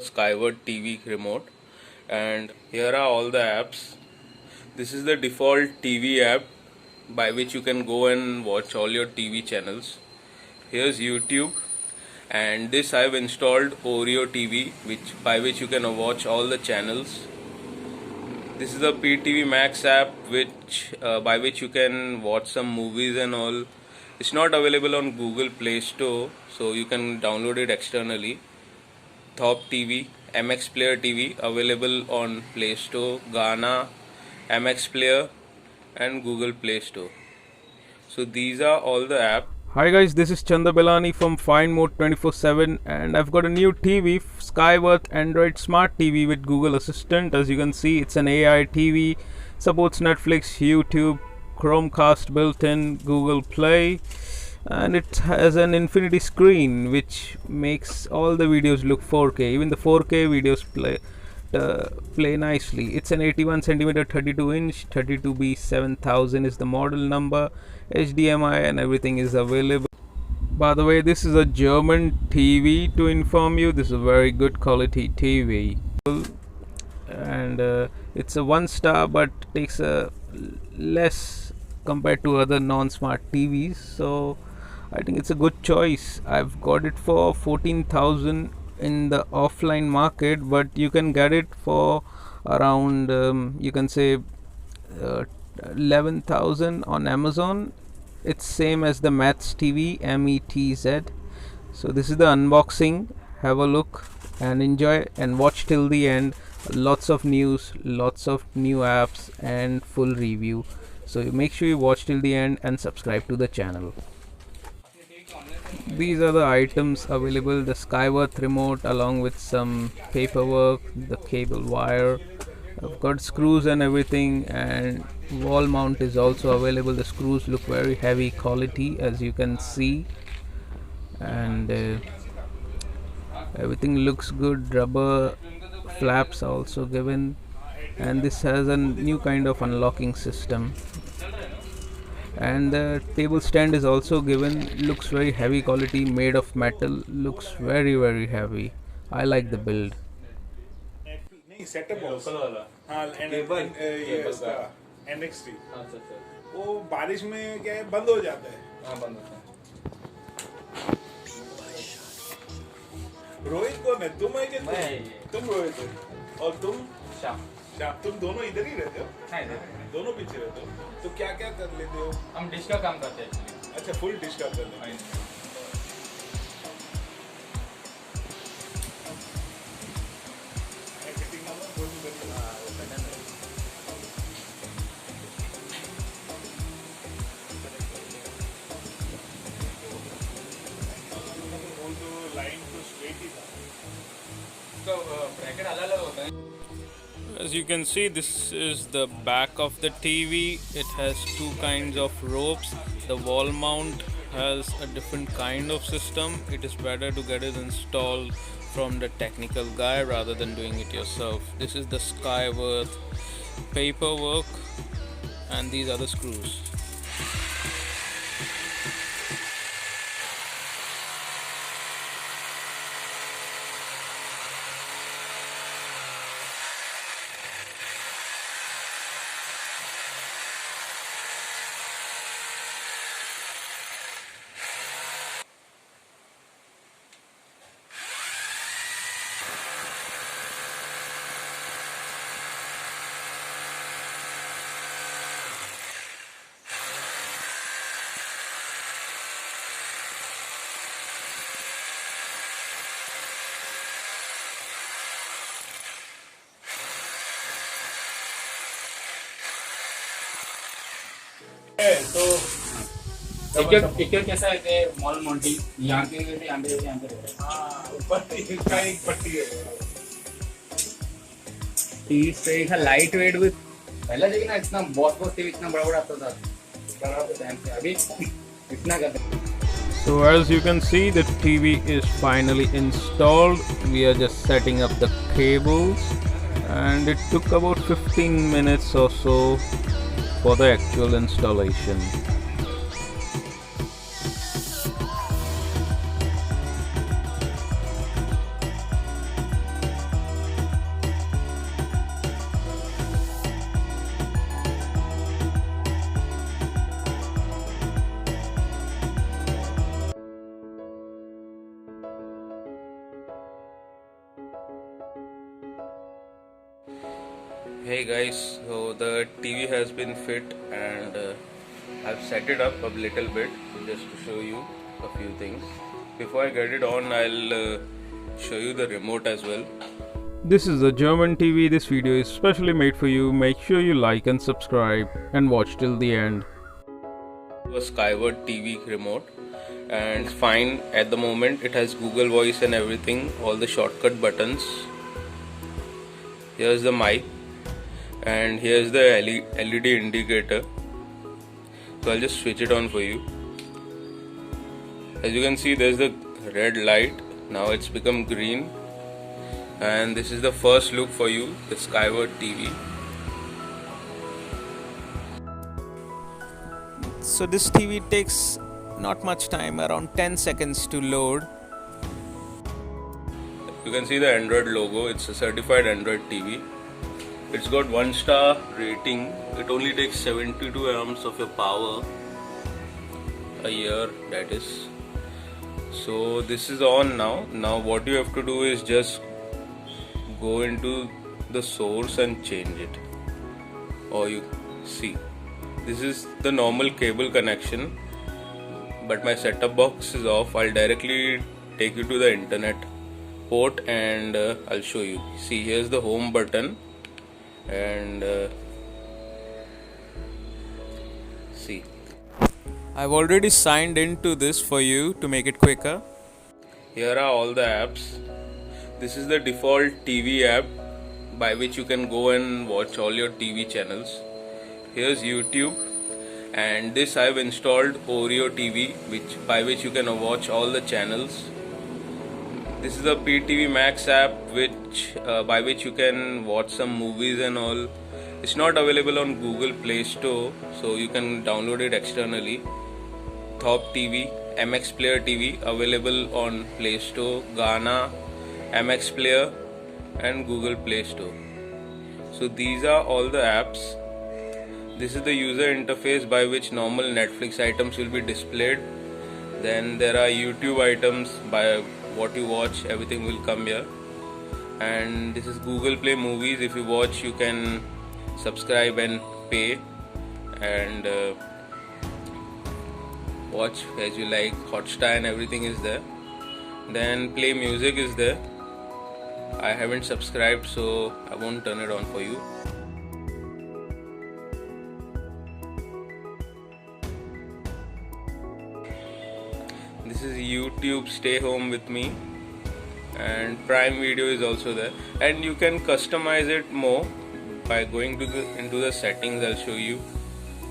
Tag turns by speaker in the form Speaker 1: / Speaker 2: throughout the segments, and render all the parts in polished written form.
Speaker 1: Skyward TV remote, and here are all the apps. This is the default TV app by which you can go and watch all your TV channels. Here's YouTube, and this I've installed Oreo TV, which you can watch all the channels. This is the PTV Max app, by which you can watch some movies and all. It's not available on Google Play Store, so you can download it externally. Top TV, MX Player TV, available on Play Store, Ghana, MX Player, and Google Play Store. So these are all the apps. Hi guys, this is Chanda Belani from Find Mode 24/7, and I've got a new TV, Skyworth Android Smart TV with Google Assistant. As you can see, it's an AI TV, supports Netflix, YouTube, Chromecast built in, Google Play, and it has an infinity screen which makes all the videos look 4K. Even the 4K videos play nicely. It's an 81 centimeter 32 inch 32B 7000 is the model number. HDMI and everything is available. By the way, this is a German TV, to inform you. This is a very good quality TV, and it's a 1 star but takes a less compared to other non-smart TVs, so I think it's a good choice. I've got it for 14,000 in the offline market, but you can get it for around you can say 11,000 on Amazon. It's same as the Mets TV, METZ. So this is the unboxing. Have a look and enjoy and watch till the end. Lots of news, lots of new apps and full review. So make sure you watch till the end and subscribe to the channel. These are the items available: the Skyworth remote along with some paperwork, the cable wire. I've got screws and everything, and wall mount is also available. The screws look very heavy quality, as you can see, and everything looks good. Rubber flaps also given, and this has a new kind of unlocking system. And the table stand is also given. Looks very heavy quality, made of metal. Looks very heavy. I like the build.
Speaker 2: नहीं setup box हाँ ये इसका NXT वो बारिश में क्या है बंद हो जाता है। हाँ बंद होता है। रोहित कौन है? तुम है कि तुम रोहित हो और तुम श्याम। तुम दोनों इधर ही रहते हो? हाँ इधर दोनों पीछे रहते हो। तो क्या क्या कर लेते हो?
Speaker 3: हम डिश का काम करते हैं।
Speaker 2: अच्छा फुल डिश का करते हैं।
Speaker 1: As you can see, this is the back of the TV. It has two kinds of ropes. The wall mount has a different kind of system. It is better to get it installed from the technical guy rather than doing it yourself. This is the Skyworth paperwork, and these are the screws.
Speaker 3: तो एक कैसा है कि mall Monty यहाँ पे
Speaker 2: ऊपर इसका एक पट्टी है।
Speaker 3: टीवी स्ट्रेट है, लाइट वेट विद पहले देखिए ना इतना बहुत टीवी इतना बड़ा आता था टाइम से, अभी इतना कर।
Speaker 1: So as you can see, the TV is finally installed. We are just setting up the cables, and it took about 15 minutes or so for the actual installation. Hey guys, so the TV has been fit and I've set it up a little bit just to show you a few things. Before I get it on, I'll show you the remote as well. This is a German TV. This video is specially made for you. Make sure you like and subscribe and watch till the end. A Skyward TV remote and it's fine at the moment. It has Google Voice and everything, all the shortcut buttons. Here's the mic and here's the LED indicator. So I'll just switch it on for you. As you can see, there's the red light. Now it's become green. And this is the first look for you, the Skyward TV.
Speaker 4: So this TV takes not much time, around 10 seconds to load.
Speaker 1: You can see the Android logo. It's a certified Android TV. It's got 1-star rating. It only takes 72 amps of your power a year, that is. So this is on now. Now what you have to do is just go into the source and change it. Or you see, this is the normal cable connection, but my setup box is off. I'll directly take you to the internet port and I'll show you. See, here's the home button and see,
Speaker 4: I've already signed into this for you to make it quicker.
Speaker 1: here are all the apps. This is the default TV app by which you can go and watch all your TV channels. Here's YouTube, and this I've installed Oreo TV, by which you can watch all the channels. This is the PTV Max app, by which you can watch some movies and all. It's not available on Google Play Store, so you can download it externally. Top TV, MX Player TV, available on Play Store, Ghana, MX Player and Google Play Store. So these are all the apps. This is the user interface by which normal Netflix items will be displayed. Then there are YouTube items, by what you watch, everything will come here. And this is Google Play Movies. If you watch, you can subscribe and pay and watch as you like. Hotstar and everything is there. Then Play Music is there. I haven't subscribed, so I won't turn it on for you. This is YouTube Stay Home With Me, and Prime Video is also there, and you can customize it more by going to into the settings. I'll show you.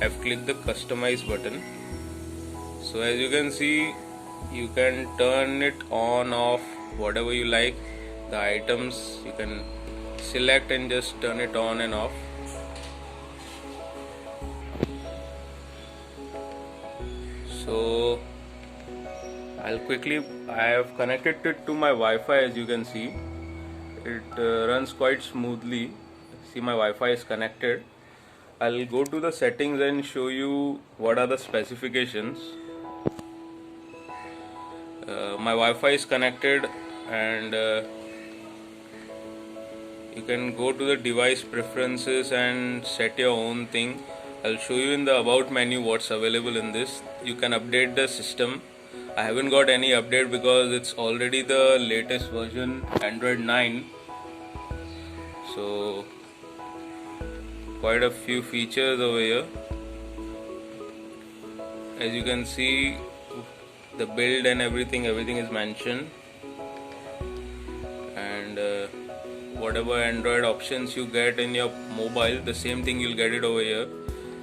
Speaker 1: I've clicked the customize button. So as you can see, you can turn it on, off, whatever you like. The items you can select and just turn it on and off. So I have connected it to my Wi-Fi. As you can see, it runs quite smoothly. See, my Wi-Fi is connected. I'll go to the settings and show you what are the specifications. My Wi-Fi is connected, and you can go to the device preferences and set your own thing. I'll show you in the about menu what's available in this. You can update the system. I haven't got any update because it's already the latest version, Android 9. So quite a few features over here. As you can see, the build and everything is mentioned, and whatever Android options you get in your mobile, the same thing you'll get it over here.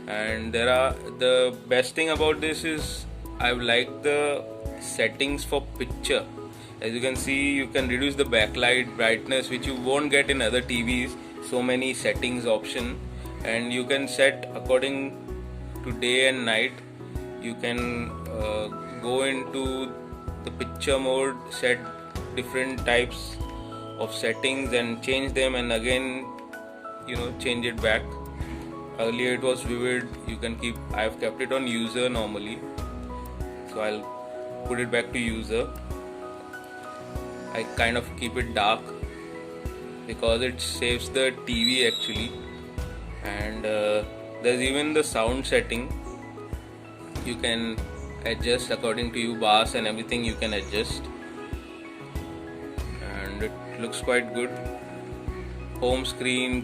Speaker 1: And the best thing about this is I've liked the settings for picture. As you can see, you can reduce the backlight brightness, which you won't get in other TVs. So many settings option, and you can set according to day and night. You can go into the picture mode, set different types of settings and change them, and again change it back. Earlier it was vivid. I have kept it on user normally, so I'll put it back to user. I kind of keep it dark because it saves the TV actually. and there's even the sound setting. You can adjust according to you, bass and everything you can adjust, and it looks quite good. Home screen,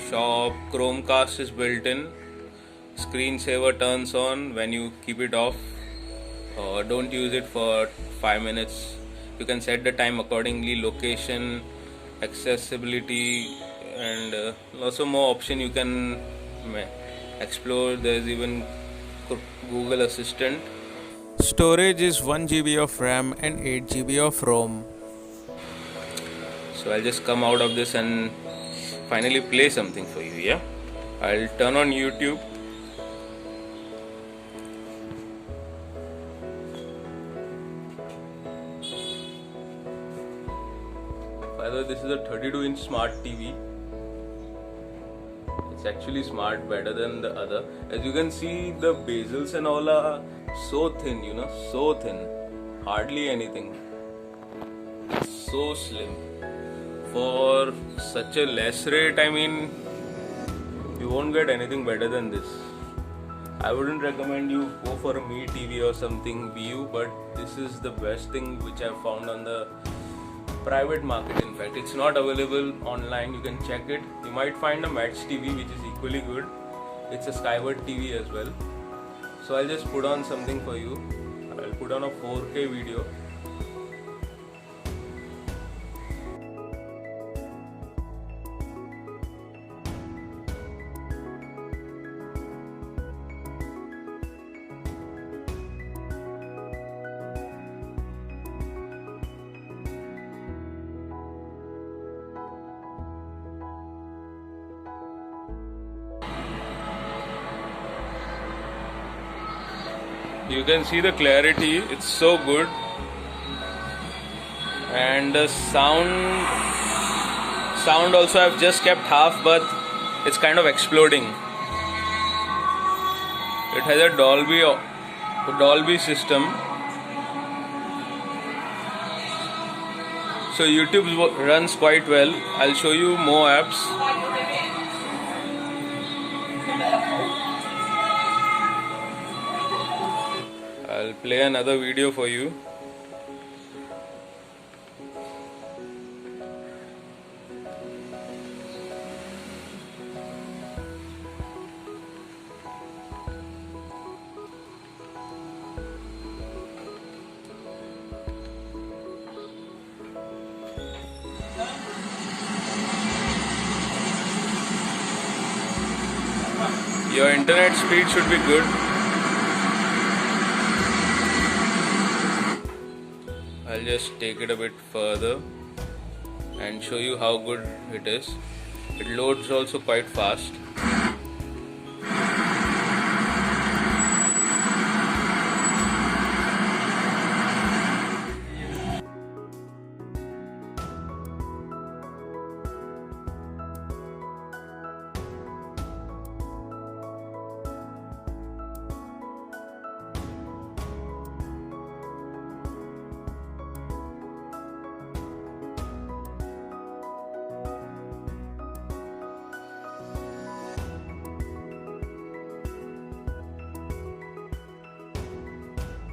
Speaker 1: shop, Chromecast is built in. Screensaver turns on when you keep it off. Don't use it for 5 minutes. You can set the time accordingly, location, accessibility, and lots of more option you can explore. There's even Google Assistant.
Speaker 4: Storage is 1 GB of RAM and 8 GB of ROM.
Speaker 1: So I'll just come out of this and finally play something for you. Yeah, I'll turn on YouTube. By the way, this is a 32-inch smart TV. It's actually smart, better than the other. As you can see, the bezels and all are so thin, you know, so thin, hardly anything, so slim. For such a less rate, I mean, you won't get anything better than this. I wouldn't recommend you go for a Mi TV or something View, but this is the best thing which I've found on the private market. In fact, it's not available online. You can check it. You might find a Match TV which is equally good. It's a Skyward TV as well. So I'll just put on something for you. I'll put on a 4K video. You can see the clarity, it's so good, and the sound also I've just kept half, but it's kind of exploding. It has a Dolby system, so YouTube runs quite well. I'll show you more apps. I'll play another video for you. Your internet speed should be good. I'll just take it a bit further and show you how good it is. It loads also quite fast.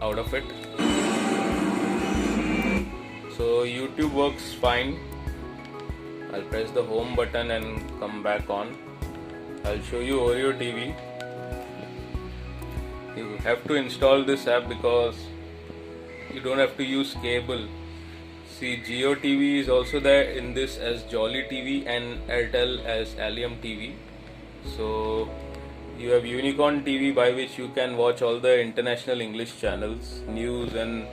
Speaker 1: Out of it. So YouTube works fine. I'll press the home button and come back on. I'll show you Oreo TV. You have to install this app because you don't have to use cable. See, Jio TV is also there in this as Jolly TV and Airtel as Allium TV. So you have Unicorn TV, by which you can watch all the international English channels, news, and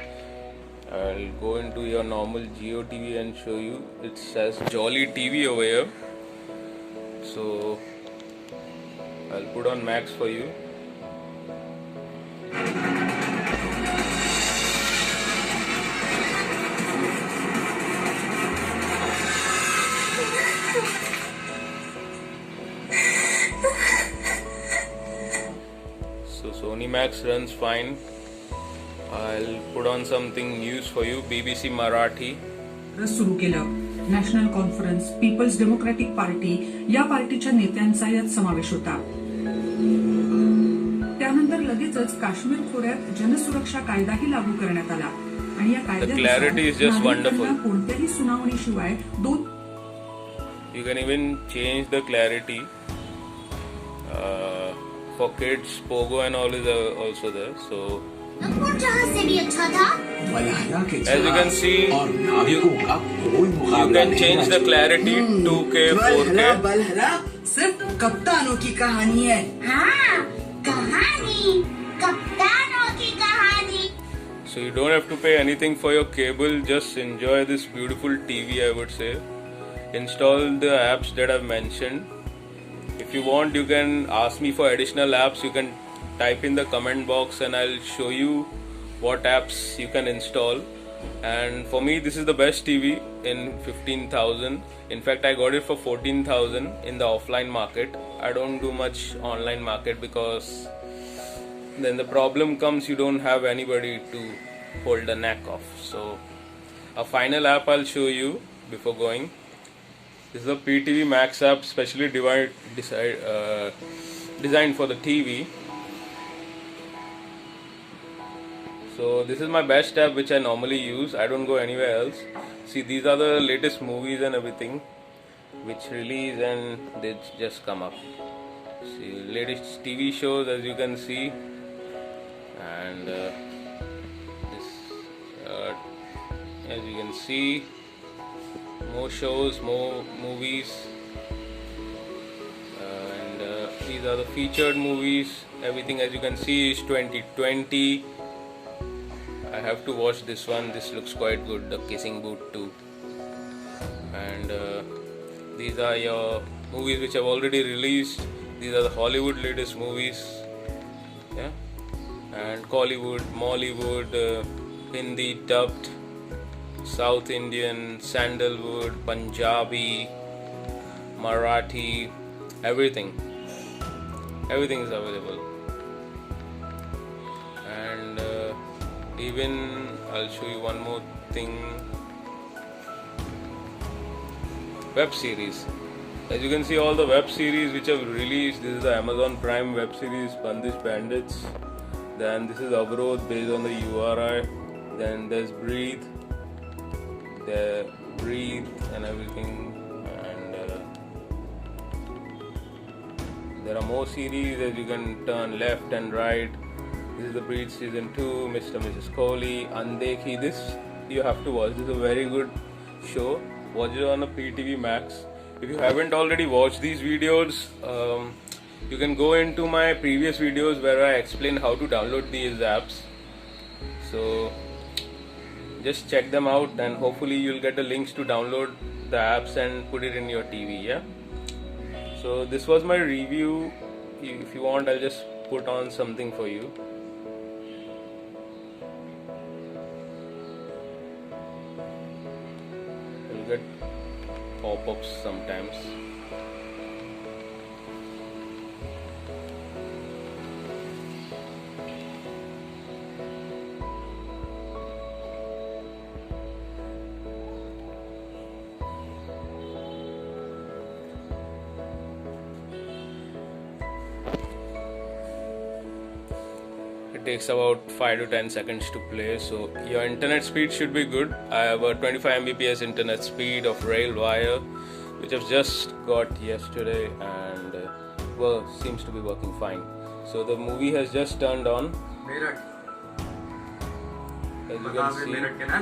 Speaker 1: I'll go into your normal Jio TV and show you. It says Jolly TV over here. So I'll put on Max for you. So Sony Max runs fine. I'll put on something news for you. BBC Marathi.
Speaker 5: सुरू केलं National Conference, People's Democratic Party या पार्टीच्या नेत्यांचा यात समावेश होता. त्यानंतर लगेचच काश्मीर खोऱ्यात जनसुरक्षा कायदाही लागू करण्यात आला आणि या कायद्यानुसार कोणत्याही सुनावणीशिवाय 2
Speaker 1: You can even change the clarity for kids. Pogo and all is also there. So
Speaker 6: से भी अच्छा था.
Speaker 1: as you can see, you can change the clarity 2K, 4K.
Speaker 5: सिर्फ कप्तानों की कहानी है.
Speaker 6: हाँ, कहानी, कप्तानों की कहानी.
Speaker 1: So you don't have to pay anything for your cable. Just enjoy this beautiful TV, I would say. Install the apps that I've mentioned. If you want, you can ask me for additional apps. You can type in the comment box and I'll show you what apps you can install. And for me, this is the best TV in 15,000. In fact, I got it for 14,000 in the offline market. I don't do much online market because then the problem comes, you don't have anybody to hold the neck off. So a final app I'll show you before going. This is a PTV Max app, specially designed for the TV. So this is my best app which I normally use. I don't go anywhere else. See, these are the latest movies and everything which release and they just come up. See, latest TV shows, as you can see, and this as you can see, more shows, more movies, and these are the featured movies. Everything, as you can see, is 2020. I have to watch this one. This looks quite good, The Kissing Booth 2. And these are your movies which have already released. These are the Hollywood latest movies, yeah, and Collywood, Mollywood, Hindi dubbed, South Indian, Sandalwood, Punjabi, Marathi, everything is available. And even I'll show you one more thing, web series. As you can see, all the web series which have released. This is the Amazon Prime web series Bandish Bandits, then this is Avrodh based on the URI, then there's Breathe and everything, and there are more series. As you can turn left and right. This is the Breathe season 2, Mr. and Mrs. Kohli, Andekhi. This you have to watch. This is a very good show. Watch it on a PTV Max. If you haven't already watched these videos, you can go into my previous videos where I explain how to download these apps. So just check them out and hopefully you'll get the links to download the apps and put it in your TV. Yeah, so this was my review. If you want, I'll just put on something for you. You'll get pop-ups sometimes. It takes about 5 to 10 seconds to play, so your internet speed should be good. I have a 25 Mbps internet speed of Railwire, which I've just got yesterday, and seems to be working fine. So the movie has just turned on.
Speaker 3: Meerut,
Speaker 1: as you can see.
Speaker 3: Meerut के ना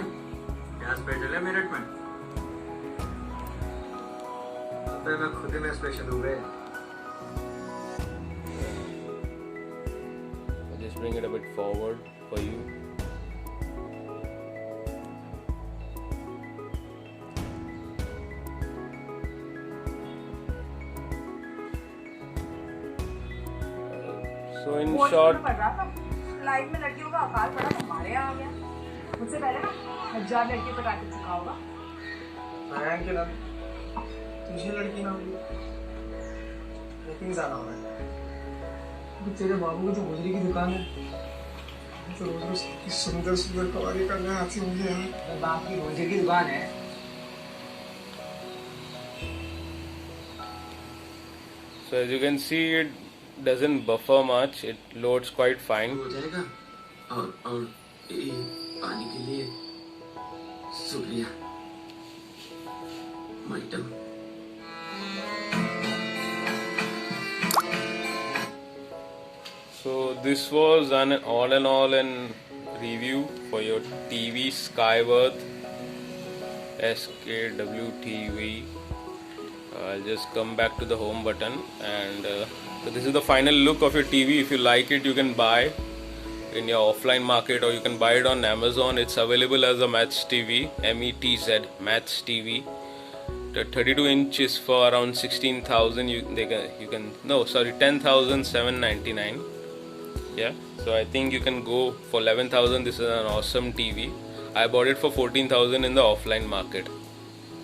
Speaker 3: gas पे चले मेरठ में, तो मैं खुद ही में special हूँ गए.
Speaker 1: Just bring it a bit forward for you. So in short,
Speaker 7: life में लड़कियों का अकाल पड़ा हमारे यहाँ आ गया. मुझसे पहले ना 1000 लड़कियों को काट चुका होगा.
Speaker 8: तुझे लड़की ना होगी लेकिन ज्यादा हो रहा है. तेरे बाबू की जो गुजरी की दुकान है, तो रोज की सुंदर सुंदर कवाली करना आती मुझे.
Speaker 3: बाप की गुजरी की दुकान है,
Speaker 1: So as you can see, it doesn't buffer much. It loads quite fine.
Speaker 9: हो जाएगा और ये पानी के लिए शुक्रिया madam.
Speaker 1: So this was an all in all in review for your TV Skyworth SKW TV. I'll just come back to the home button, and so this is the final look of your TV. If you like it, you can buy in your offline market, or you can buy it on Amazon. It's available as a Mats TV, METZ Mats TV. The 32 inch is for around 16,000. You can 10,799. Yeah, so I think you can go for 11,000. This is an awesome TV. I bought it for 14,000 in the offline market.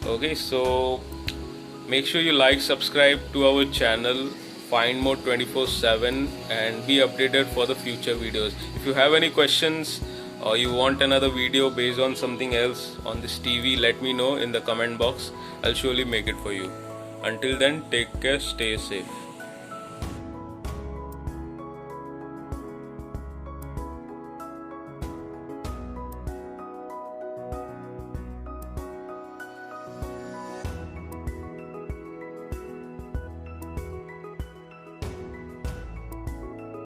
Speaker 1: Okay, so make sure you like, subscribe to our channel, Find More 24/7, and be updated for the future videos. If you have any questions or you want another video based on something else on this TV, let me know in the comment box. I'll surely make it for you. Until then, take care, stay safe.